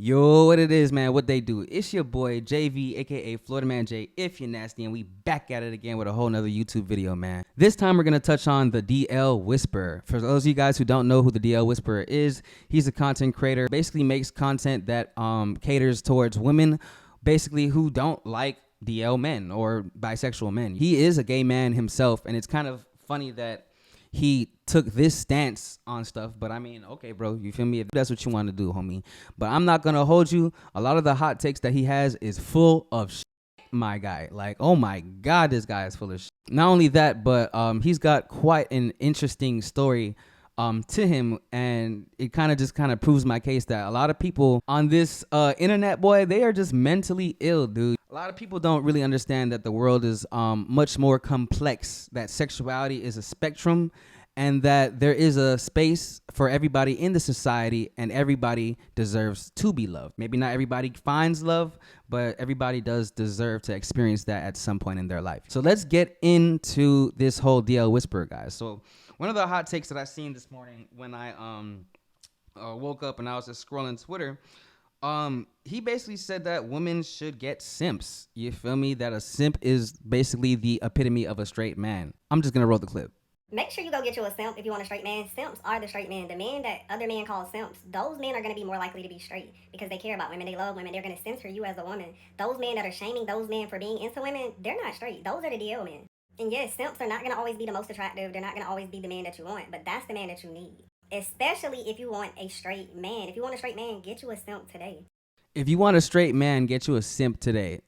Yo, what it is, man, what they do. It's your boy, JV, aka Florida Man J, if you're nasty, and we back at it again with a whole nother YouTube video, man. This time we're going to touch on the DL Whisperer. For those of you guys who don't know who the DL Whisperer is, he's a content creator, basically makes content that caters towards women, basically who don't like DL men or bisexual men. He is a gay man himself, and it's kind of funny that he took this stance on stuff, but I mean, okay, bro, you feel me? If that's what you want to do, homie. But I'm not going to hold you. A lot of the hot takes that he has is full of shit, my guy. Like, oh my God, this guy is full of shit. Not only that, but he's got quite an interesting story to him, and it kind of proves my case that a lot of people on this internet, boy, they are just mentally ill, dude. A lot of people don't really understand that the world is much more complex, that sexuality is a spectrum, and that there is a space for everybody in the society, and everybody deserves to be loved. Maybe not everybody finds love, but everybody does deserve to experience that at some point in their life. So let's get into this whole DL Whisperer, guys. So one of the hot takes that I seen this morning when I woke up and I was just scrolling Twitter, he basically said that women should get simps. You feel me? That a simp is basically the epitome of a straight man. I'm just gonna roll the clip. Make sure you go get you a simp if you want a straight man. Simps are the straight men. The men that other men call simps, those men are going to be more likely to be straight because they care about women, they love women, they're going to censor you as a woman. Those men that are shaming those men for being into women, they're not straight. Those are the DL men. And yes, simps are not going to always be the most attractive. They're not going to always be the man that you want, but that's the man that you need. Especially if you want a straight man. If you want a straight man, get you a simp today. If you want a straight man, get you a simp today.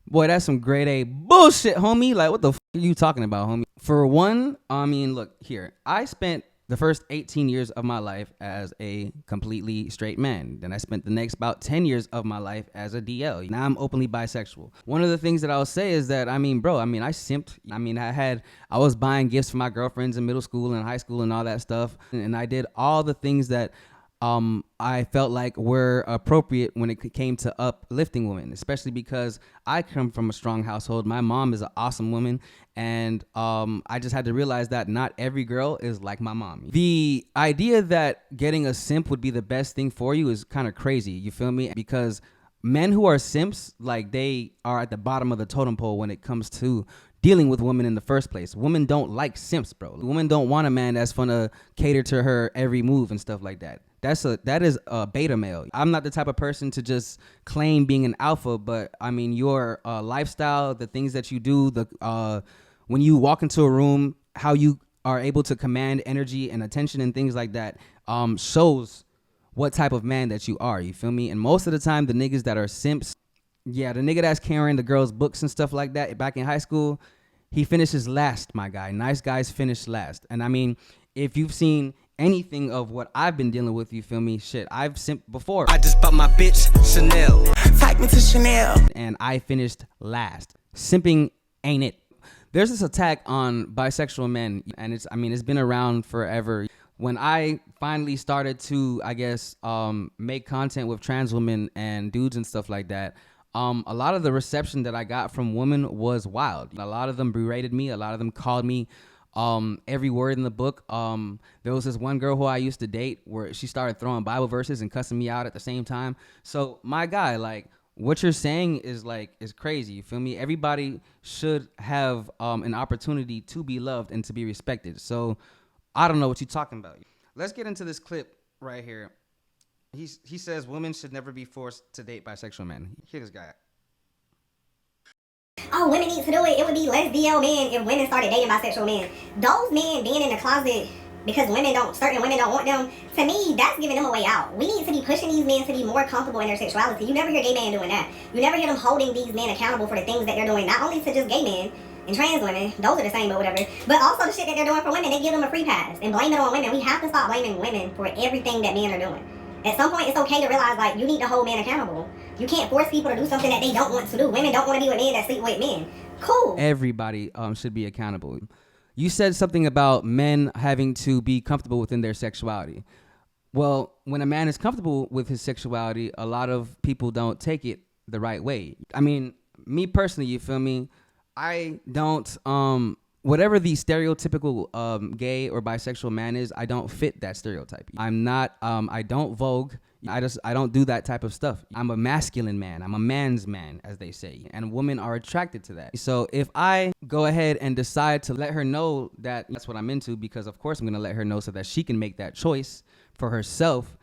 Boy, that's some grade A bullshit, homie. Like, what the f are you talking about, homie? For one, I mean, look, here. I spent the first 18 years of my life as a completely straight man. Then I spent the next about 10 years of my life as a DL. Now I'm openly bisexual. One of the things that I'll say is that, I mean, bro, I simped. I mean, I was buying gifts for my girlfriends in middle school and high school and all that stuff. And I did all the things that I felt like were appropriate when it came to uplifting women, especially because I come from a strong household. My mom is an awesome woman, and I just had to realize that not every girl is like my mom. The idea that getting a simp would be the best thing for you is kind of crazy, you feel me? Because men who are simps, like, they are at the bottom of the totem pole when it comes to dealing with women in the first place. Women don't like simps, bro. Women don't want a man that's gonna cater to her every move and stuff like that. That is a beta male. I'm not the type of person to just claim being an alpha, but I mean, your lifestyle, the things that you do, when you walk into a room, how you are able to command energy and attention and things like that, shows what type of man that you are. You feel me? And most of the time, the niggas that are simps, yeah, the nigga that's carrying the girls' books and stuff like that back in high school, he finishes last, my guy. Nice guys finish last. And I mean, if you've seen anything of what I've been dealing with, you feel me? Shit, I've simped before. I just bought my bitch Chanel. Take me to Chanel. And I finished last. Simping ain't it. There's this attack on bisexual men, and it's been around forever. When I finally started to, I guess, make content with trans women and dudes and stuff like that, a lot of the reception that I got from women was wild. A lot of them berated me. A lot of them called me every word in the book. There was this one girl who I used to date where she started throwing Bible verses and cussing me out at the same time. So my guy, like, what you're saying is crazy. You feel me? Everybody should have an opportunity to be loved and to be respected. So I don't know what you're talking about. Let's get into this clip right here. He says women should never be forced to date bisexual men. Hear this guy. Oh, women need to do it. It would be less DL men if women started dating bisexual men. Those men being in the closet because certain women don't want them, to me, that's giving them a way out. We need to be pushing these men to be more comfortable in their sexuality. You never hear gay men doing that. You never hear them holding these men accountable for the things that they're doing, not only to just gay men and trans women, those are the same, but whatever, but also the shit that they're doing for women. They give them a free pass and blame it on women. We have to stop blaming women for everything that men are doing. At some point, it's okay to realize, like, you need to hold men accountable. You can't force people to do something that they don't want to do. Women don't want to be with men that sleep with men. Cool. Everybody should be accountable. You said something about men having to be comfortable within their sexuality. Well, when a man is comfortable with his sexuality, a lot of people don't take it the right way. I mean, me personally, you feel me? I don't whatever the stereotypical gay or bisexual man is, I don't fit that stereotype. I'm not, I don't vogue. I don't do that type of stuff. I'm a masculine man. I'm a man's man, as they say. And women are attracted to that. So if I go ahead and decide to let her know that that's what I'm into, because of course I'm going to let her know so that she can make that choice for herself,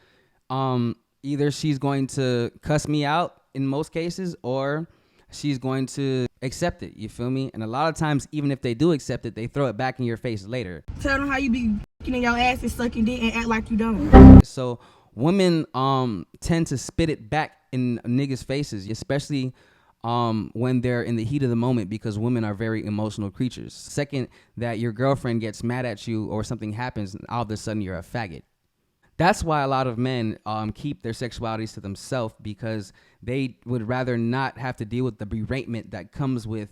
either she's going to cuss me out in most cases, or she's going to accept it. You feel me? And a lot of times, even if they do accept it, they throw it back in your face later. Tell them how you be in your ass and sucking dick and act like you don't. So women tend to spit it back in niggas' faces, especially when they're in the heat of the moment, because women are very emotional creatures. Second, that your girlfriend gets mad at you or something happens, and all of a sudden you're a faggot. That's why a lot of men keep their sexualities to themselves, because they would rather not have to deal with the beratement that comes with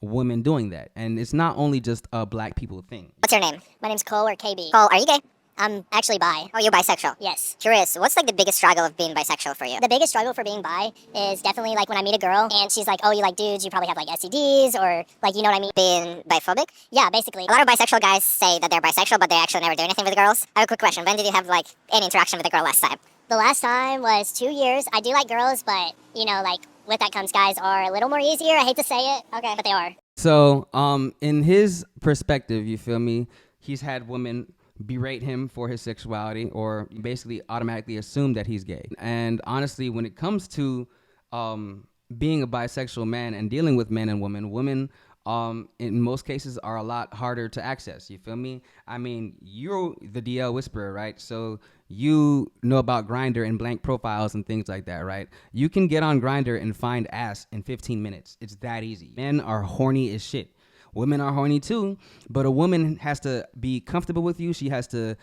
women doing that. And it's not only just a black people thing. What's your name? My name's Cole or KB. Cole, are you gay? I'm actually bi. Oh, you're bisexual? Yes. Curious, what's like the biggest struggle of being bisexual for you? The biggest struggle for being bi is definitely like when I meet a girl and she's like, oh, you like dudes, you probably have like STDs, or like, you know what I mean? Being biphobic? Yeah, basically. A lot of bisexual guys say that they're bisexual, but they actually never do anything with the girls. I have a quick question. When did you have like any interaction with a girl last time? The last time was 2 years. I do like girls, but you know, like with that comes guys are a little more easier. I hate to say it, okay, but they are. So in his perspective, you feel me, he's had women berate him for his sexuality, or basically automatically assume that he's gay. And honestly, when it comes to being a bisexual man and dealing with men and women in most cases are a lot harder to access. You feel me? I mean, you're the DL whisperer, right? So you know about Grindr and blank profiles and things like that, right? You can get on Grindr and find ass in 15 minutes. It's that easy. Men are horny as shit. Women are horny too, but a woman has to be comfortable with you. She has to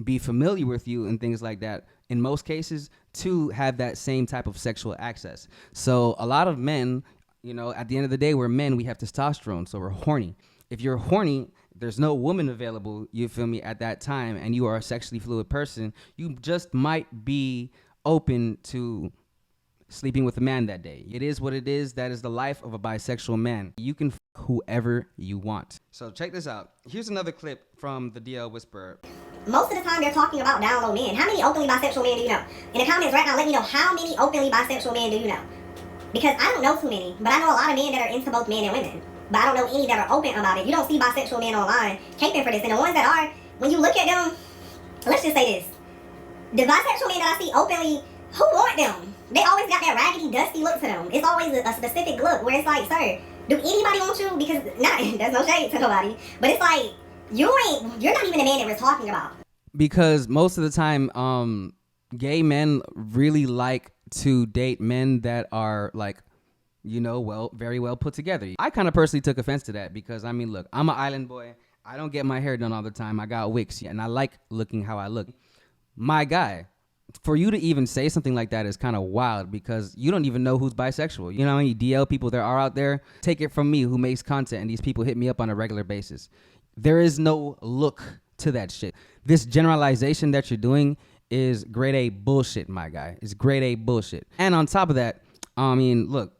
be familiar with you and things like that, in most cases, to have that same type of sexual access. So a lot of men, you know, at the end of the day, we're men, we have testosterone, so we're horny. If you're horny, there's no woman available, you feel me, at that time, and you are a sexually fluid person, you just might be open to sleeping with a man that day. It is what it is. That is the life of a bisexual man. You can whoever you want. So check this out. Here's another clip from the DL Whisperer. Most of the time they're talking about down low men. How many openly bisexual men do you know? In the comments right now, let me know how many openly bisexual men do you know? Because I don't know too many, but I know a lot of men that are into both men and women. But I don't know any that are open about it. You don't see bisexual men online caping for this. And the ones that are, when you look at them, let's just say this. The bisexual men that I see openly, who want them? They always got that raggedy, dusty look to them. It's always a specific look where it's like, sir, do anybody want you? Because, there's no shade to nobody. But it's like, you're not even the man that we're talking about. Because most of the time, gay men really like to date men that are like, you know, very well put together. I kind of personally took offense to that because, I mean, look, I'm an island boy. I don't get my hair done all the time. I got wigs, and I like looking how I look. My guy, for you to even say something like that is kind of wild, because you don't even know who's bisexual. You know how many DL people there are out there? Take it from me, who makes content, and these people hit me up on a regular basis. There is no look to that shit. This generalization that you're doing is grade A bullshit, my guy. It's grade A bullshit. And on top of that, I mean, look,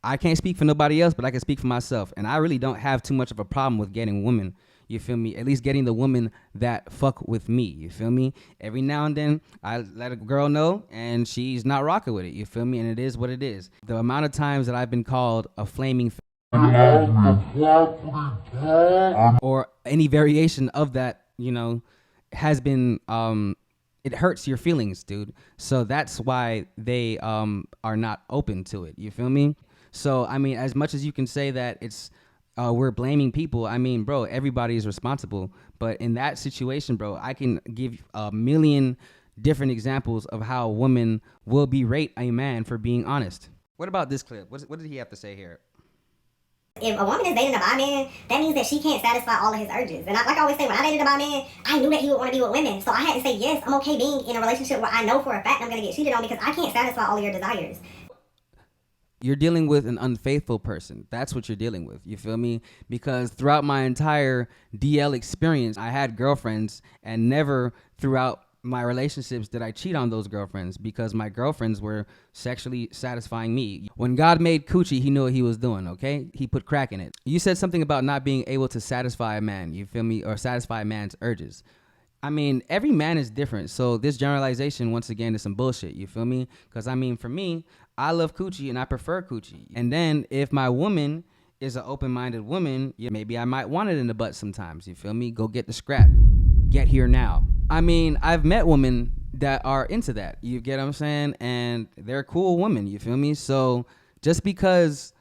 I can't speak for nobody else, but I can speak for myself. And I really don't have too much of a problem with getting women. You feel me? At least getting the woman that fuck with me. You feel me? Every now and then, I let a girl know, and she's not rocking with it. You feel me? And it is what it is. The amount of times that I've been called a flaming or any variation of that, you know, has been, it hurts your feelings, dude. So that's why they are not open to it. You feel me? So, I mean, as much as you can say that it's, we're blaming people, I mean, bro, everybody is responsible. But in that situation, bro, I can give a million different examples of how women will berate a man for being honest. What about this clip? What did he have to say here? If a woman is dating a bi man, that means that she can't satisfy all of his urges. And like I always say, when I dated a bi man, I knew that he would want to be with women. So I had to say, yes, I'm okay being in a relationship where I know for a fact I'm going to get cheated on, because I can't satisfy all of your desires. You're dealing with an unfaithful person. That's what you're dealing with. You feel me? Because throughout my entire DL experience, I had girlfriends, and never throughout my relationships did I cheat on those girlfriends because my girlfriends were sexually satisfying me. When God made coochie, he knew what he was doing, okay? He put crack in it. You said something about not being able to satisfy a man, you feel me? Or satisfy a man's urges. I mean, every man is different. So this generalization, once again, is some bullshit, you feel me? Because, I mean, for me, I love coochie and I prefer coochie. And then if my woman is an open-minded woman, yeah, maybe I might want it in the butt sometimes, you feel me? Go get the scrap. Get here now. I mean, I've met women that are into that, you get what I'm saying? And they're cool women, you feel me? So just because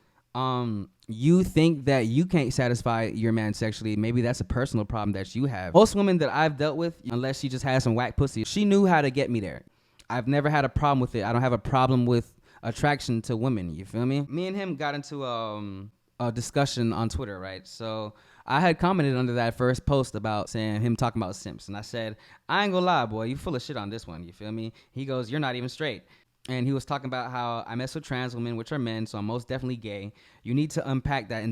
you think that you can't satisfy your man sexually, maybe that's a personal problem that you have. Most women that I've dealt with, unless she just had some whack pussy, she knew how to get me there. I've never had a problem with it. I don't have a problem with attraction to women, you feel me? Me and him got into a discussion on Twitter, right? So I had commented under that first post about saying him talking about simps. And I said, I ain't gonna lie, boy, you full of shit on this one, you feel me? He goes, you're not even straight. And he was talking about how I mess with trans women, which are men, so I'm most definitely gay. You need to unpack that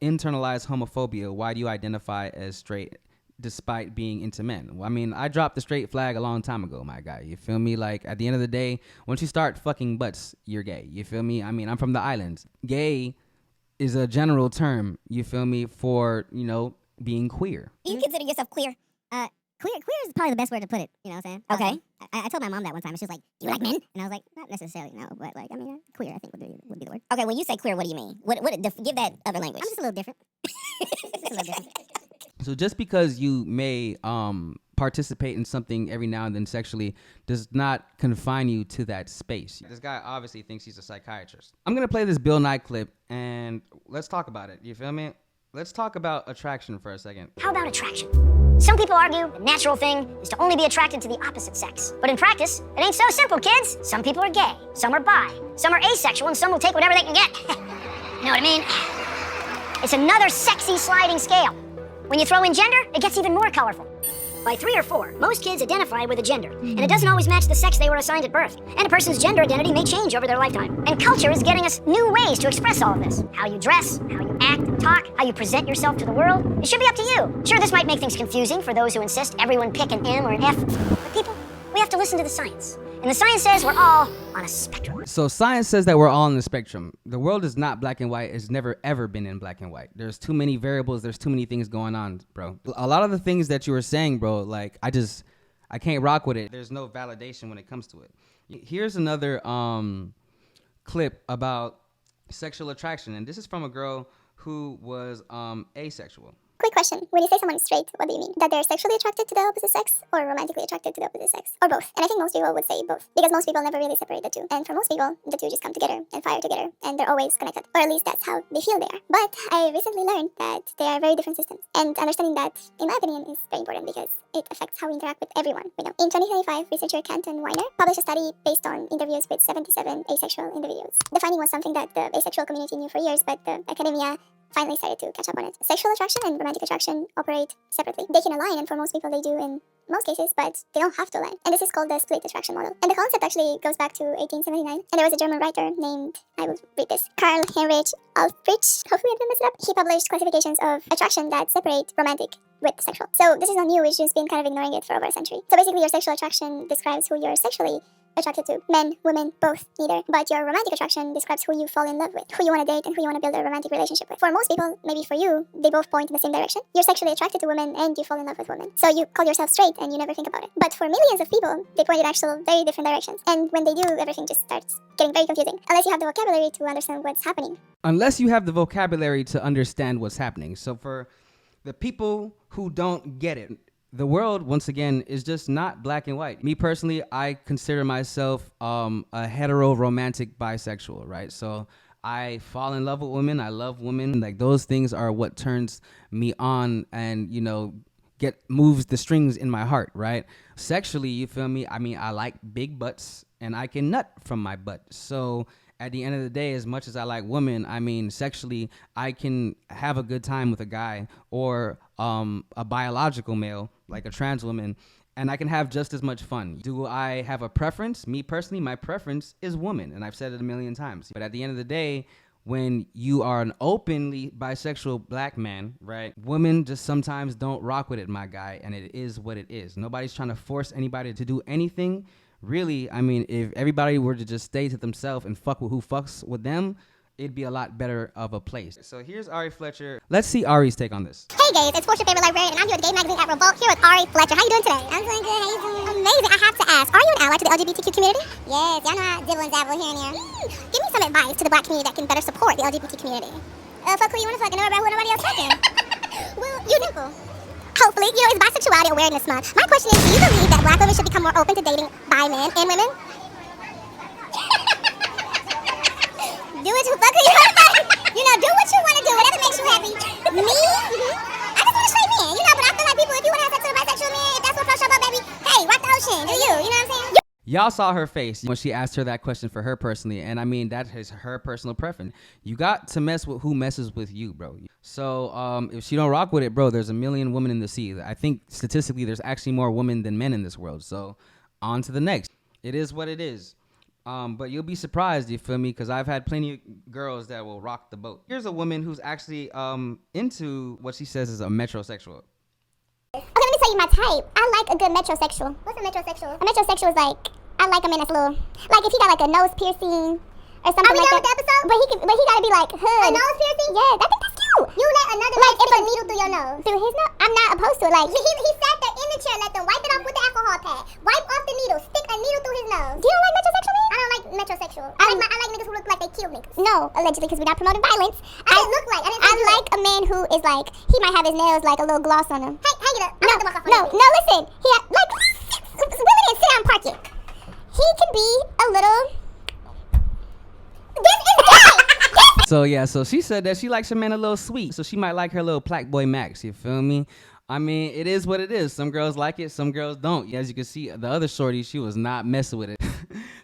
internalized homophobia. Why do you identify as straight despite being into men? Well, I mean, I dropped the straight flag a long time ago, my guy. You feel me? Like, at the end of the day, once you start fucking butts, you're gay. You feel me? I mean, I'm from the islands. Gay is a general term, you feel me, for, you know, being queer. Do you consider yourself queer? Queer is probably the best word to put it, you know what I'm saying? Okay. I told my mom that one time, and she was like, do you like men? And I was like, not necessarily, no, but like, I mean, queer, I think would be the word. Okay, when you say queer, what do you mean? Give that other language. I'm just a little different. So just because you may participate in something every now and then sexually does not confine you to that space. This guy obviously thinks he's a psychiatrist. I'm going to play this Bill Nye clip, and let's talk about it. You feel me? Let's talk about attraction for a second. How about attraction? Some people argue the natural thing is to only be attracted to the opposite sex. But in practice, it ain't so simple, kids. Some people are gay, some are bi, some are asexual, and some will take whatever they can get. You know what I mean? It's another sexy sliding scale. When you throw in gender, it gets even more colorful. By 3 or 4, most kids identify with a gender, and it doesn't always match the sex they were assigned at birth. And a person's gender identity may change over their lifetime. And culture is getting us new ways to express all of this. How you dress, how you act and talk, how you present yourself to the world. It should be up to you. Sure, this might make things confusing for those who insist everyone pick an M or an F. But people, we have to listen to the science. And the science says we're all on a spectrum. So science says that we're all on the spectrum. The world is not black and white. It's never, ever been in black and white. There's too many variables. There's too many things going on, bro. A lot of the things that you were saying, bro, like, I can't rock with it. There's no validation when it comes to it. Here's another clip about sexual attraction. And this is from a girl who was asexual. Quick question. When you say someone is straight, what do you mean? That they're sexually attracted to the opposite sex or romantically attracted to the opposite sex? Or both? And I think most people would say both. Because most people never really separate the two. And for most people, the two just come together and fire together. And they're always connected. Or at least that's how they feel they are. But I recently learned that they are very different systems. And understanding that, in my opinion, is very important because it affects how we interact with everyone we know. In 2025, researcher Canton Weiner published a study based on interviews with 77 asexual individuals. The finding was something that the asexual community knew for years, but the academia finally started to catch up on it. Sexual attraction and romantic attraction operate separately. They can align, and for most people they do in most cases, but they don't have to align. And this is called the split attraction model. And the concept actually goes back to 1879. And there was a German writer named, I will read this, Karl Heinrich Alfrich. Hopefully I didn't mess it up. He published classifications of attraction that separate romantic with sexual. So this is not new, we've just been kind of ignoring it for over a century. So basically your sexual attraction describes who you're sexually attracted to. Men, women, both, neither. But your romantic attraction describes who you fall in love with, who you want to date, and who you want to build a romantic relationship with. For most people, maybe for you, they both point in the same direction. You're sexually attracted to women and you fall in love with women. So you call yourself straight and you never think about it. But for millions of people, they point in actual very different directions. And when they do, everything just starts getting very confusing. Unless you have the vocabulary to understand what's happening. Unless you have the vocabulary to understand what's happening. So for the people who don't get it, the world, once again, is just not black and white. Me personally, I consider myself a hetero romantic bisexual, right? So I fall in love with women. I love women. Like, those things are what turns me on and, you know, moves the strings in my heart, right? Sexually, you feel me? I mean, I like big butts and I can nut from my butt. So at the end of the day, as much as I like women, I mean, sexually, I can have a good time with a guy or a biological male, like a trans woman, and I can have just as much fun. Do I have a preference? Me personally, my preference is woman, and I've said it a million times. But at the end of the day, when you are an openly bisexual black man, right? Women just sometimes don't rock with it, my guy, and it is what it is. Nobody's trying to force anybody to do anything. Really, I mean, if everybody were to just stay to themselves and fuck with who fucks with them, it'd be a lot better of a place. So here's Ari Fletcher. Let's see Ari's take on this. Hey guys, it's Force, your favorite librarian, and I'm here at the Gay Magazine at Revolt, here with Ari Fletcher. How you doing today? I'm doing good. How you doing? Amazing. I have to ask, are you an ally to the LGBTQ community? Yes, y'all know I dibble and dabble here and there. Give me some advice to the black community that can better support the LGBT community. Fuck who you want to fuck and never about who nobody else fucking. Well, you know. Hopefully, you know, it's Bisexuality Awareness Month. My question is, do you believe that black women should become more open to dating bi men and women? Do what you fuck who you want to fuck. You know, do what you want to do, whatever makes you happy. Me? I just want a straight man, you know, but I feel like people, if you want to have sex with a bisexual man, if that's what floats your boat, baby, hey, rock the ocean, do you know what I'm saying? Y'all saw her face when she asked her that question for her personally, and I mean, that is her personal preference. You got to mess with who messes with you, bro. So if she don't rock with it, bro, there's a million women in the sea. I think statistically there's actually more women than men in this world. So on to the next. It is what it is. But you'll be surprised, you feel me? Because I've had plenty of girls that will rock the boat. Here's a woman who's actually into what she says is a metrosexual. Okay, let me tell you my type. I like a good metrosexual. What's a metrosexual? A metrosexual is like, I like a man that's a little, like if he got like a nose piercing or something like that. Are we done with the episode? But he gotta be like hood. A nose piercing? Yeah, I think that's cute. You let another man stick a needle through your nose. Through his nose? I'm not opposed to it. Like, he sat there in the chair, let them wipe it off with the alcohol pad. Wipe off the needle, stick a needle through his nose. You don't like metrosexual men? I don't like metrosexual. I like niggas who look like they kill niggas. No, allegedly, because we're not promoting violence. I like a man who is like, he might have his nails like a little gloss on him. Hey, hang it up. No, listen. He had, like, wheel it in, sit down, park it. He can be a little. This is gay. So yeah, so she said that she likes her man a little sweet. So she might like her little Plaque Boy Max, you feel me? I mean, it is what it is. Some girls like it, some girls don't. As you can see, the other shorty, she was not messing with it.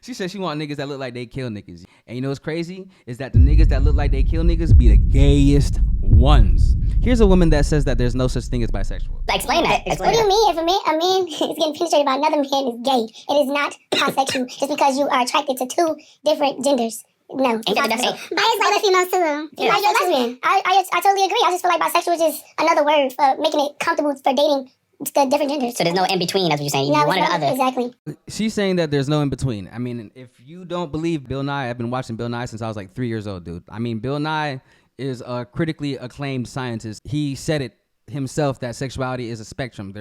She said she want niggas that look like they kill niggas. And you know what's crazy? Is that the niggas that look like they kill niggas be the gayest ones. Here's a woman that says that there's no such thing as bisexual. Explain that. What do you mean? If a man is getting penetrated by another man is gay, it is not bisexual just because you are attracted to two different genders. No. Ain't that the definition? Bi is like females too. Yeah. You're lesbian. I totally agree. I just feel like bisexual is just another word for making it comfortable for dating the different genders. So there's no in between, that's what you're saying. You one or the other. Exactly. She's saying that there's no in between. I mean, if you don't believe Bill Nye, I've been watching Bill Nye since I was like 3 years old, dude. I mean, Bill Nye is a critically acclaimed scientist. He said it himself that sexuality is a spectrum.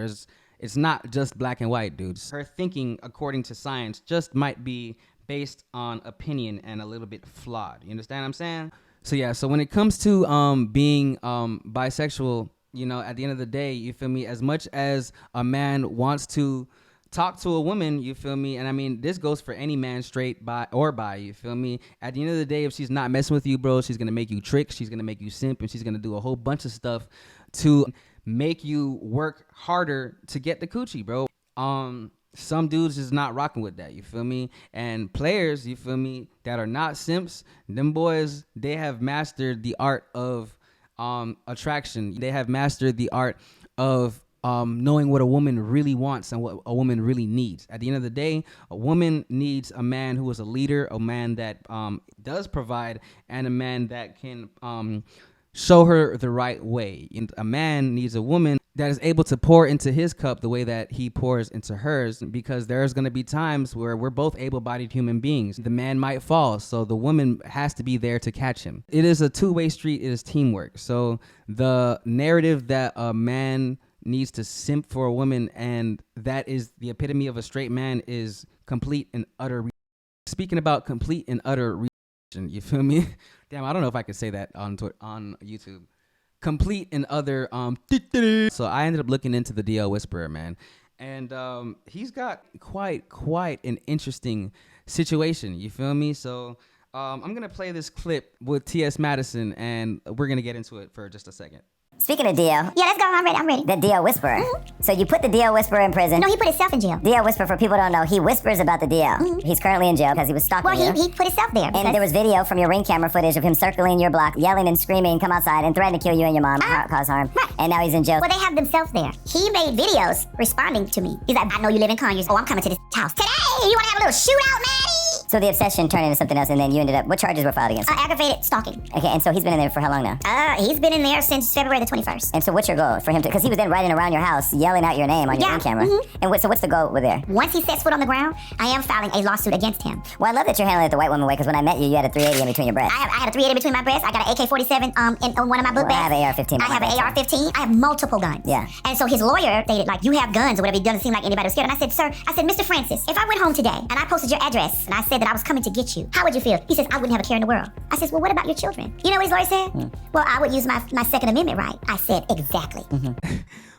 It's not just black and white, dudes. Her thinking, according to science, just might be based on opinion and a little bit flawed. You understand what I'm saying? So yeah, so when it comes to being bisexual, you know, at the end of the day, you feel me, as much as a man wants to talk to a woman, you feel me, and I mean, this goes for any man, straight bi, you feel me, at the end of the day, if she's not messing with you, bro, she's gonna make you trick, she's gonna make you simp, and she's gonna do a whole bunch of stuff to make you work harder to get the coochie, bro. Some dudes is not rocking with that, you feel me? And players, you feel me, that are not simps, them boys, they have mastered the art of attraction. They have mastered the art of knowing what a woman really wants and what a woman really needs. At the end of the day, a woman needs a man who is a leader, a man that does provide, and a man that can show her the right way. And a man needs a woman that is able to pour into his cup the way that he pours into hers, because there's going to be times where we're both able-bodied human beings. The man might fall, so the woman has to be there to catch him. It is a two-way street. It is teamwork. So the narrative that a man needs to simp for a woman, and that is the epitome of a straight man, is complete and utter. Speaking about complete and utter, you feel me? Damn, I don't know if I could say that on YouTube. Complete and other so I ended up looking into the DL Whisperer, man, and he's got quite an interesting situation, you feel me? So I'm gonna play this clip with TS Madison, and we're gonna get into it for just a second. Speaking of DL. Yeah, let's go. I'm ready. The DL Whisperer. So you put the DL Whisperer in prison. No, he put himself in jail. DL Whisperer, for people who don't know, he whispers about the DL. He's currently in jail because he was stalking you. Well, he put himself there. And there was video from your Ring camera footage of him circling your block, yelling and screaming, come outside, and threatening to kill you and your mom, cause harm. Right. And now he's in jail. Well, they have themselves there. He made videos responding to me. He's like, I know you live in Conyers. Oh, I'm coming to this house today. You want to have a little shootout, Maddie? So the obsession turned into something else, and then you ended up, what charges were filed against him? Aggravated stalking. Okay, and so he's been in there for how long now? He's been in there since February the 21st. And so what's your goal for him to, because he was then riding around your house yelling out your name on your ring camera. And so what's the goal with there? Once he sets foot on the ground, I am filing a lawsuit against him. Well, I love that you're handling it the white woman way, because when I met you, you had a 380 in between your breasts. I had a 380 between my breasts. I got an AK-47 in one of my book Well, I bags. have AR-15. I have an AR-15. I have multiple guns. Yeah. And so his lawyer stated, like, you have guns or whatever. It doesn't seem like anybody was scared. And I said, sir, Mr. Francis, if I went home today and I posted your address and I said that I was coming to get you, how would you feel? He says, I wouldn't have a care in the world. I says, well, what about your children? You know what his lawyer said? Well, I would use my Second Amendment right. I said, exactly.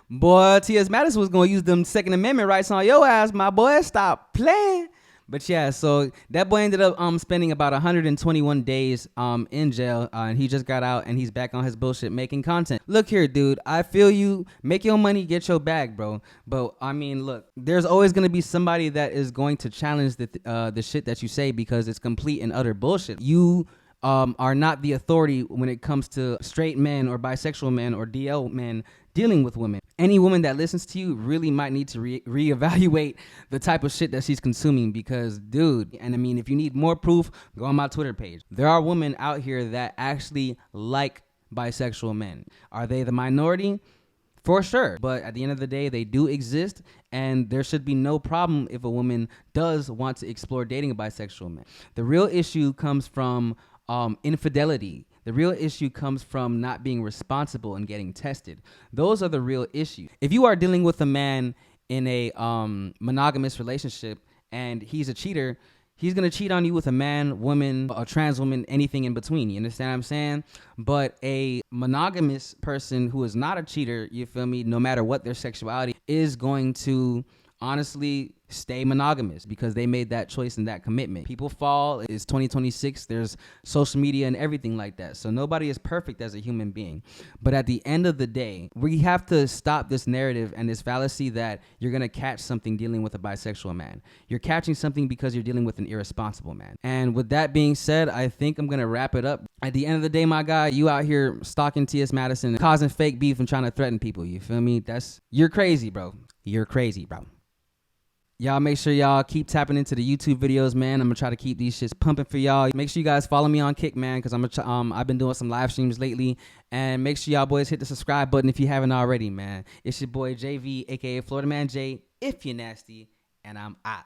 Boy, TS Madison was going to use them Second Amendment rights on your ass, my boy. Stop playing. But yeah, so that boy ended up spending about 121 days in jail, and he just got out, and he's back on his bullshit making content. Look here, dude, I feel you. Make your money, get your bag, bro. But I mean, look, there's always gonna be somebody that is going to challenge the shit that you say, because it's complete and utter bullshit. You are not the authority when it comes to straight men or bisexual men or DL men dealing with women. Any woman that listens to you really might need to reevaluate the type of shit that she's consuming, because, dude, and I mean, if you need more proof, go on my Twitter page. There are women out here that actually like bisexual men. Are they the minority? For sure. But at the end of the day, they do exist, and there should be no problem if a woman does want to explore dating a bisexual man. The real issue comes from infidelity. The real issue comes from not being responsible and getting tested. Those are the real issues. If you are dealing with a man in a monogamous relationship and he's a cheater, he's going to cheat on you with a man, woman, a trans woman, anything in between. You understand what I'm saying? But a monogamous person who is not a cheater, you feel me, no matter what their sexuality, is going to honestly stay monogamous because they made that choice and that commitment. People fall. It's 2026. There's social media and everything like that. So nobody is perfect as a human being. But at the end of the day, we have to stop this narrative and this fallacy that you're going to catch something dealing with a bisexual man. You're catching something because you're dealing with an irresponsible man. And with that being said, I think I'm going to wrap it up. At the end of the day, my guy, you out here stalking TS Madison, causing fake beef and trying to threaten people. You feel me? You're crazy, bro. You're crazy, bro. Y'all make sure y'all keep tapping into the YouTube videos, man. I'm gonna try to keep these shits pumping for y'all. Make sure you guys follow me on Kick, man, because I've been doing some live streams lately. And make sure y'all boys hit the subscribe button if you haven't already, man. It's your boy JV, aka Florida Man J, if you're nasty, and I'm out.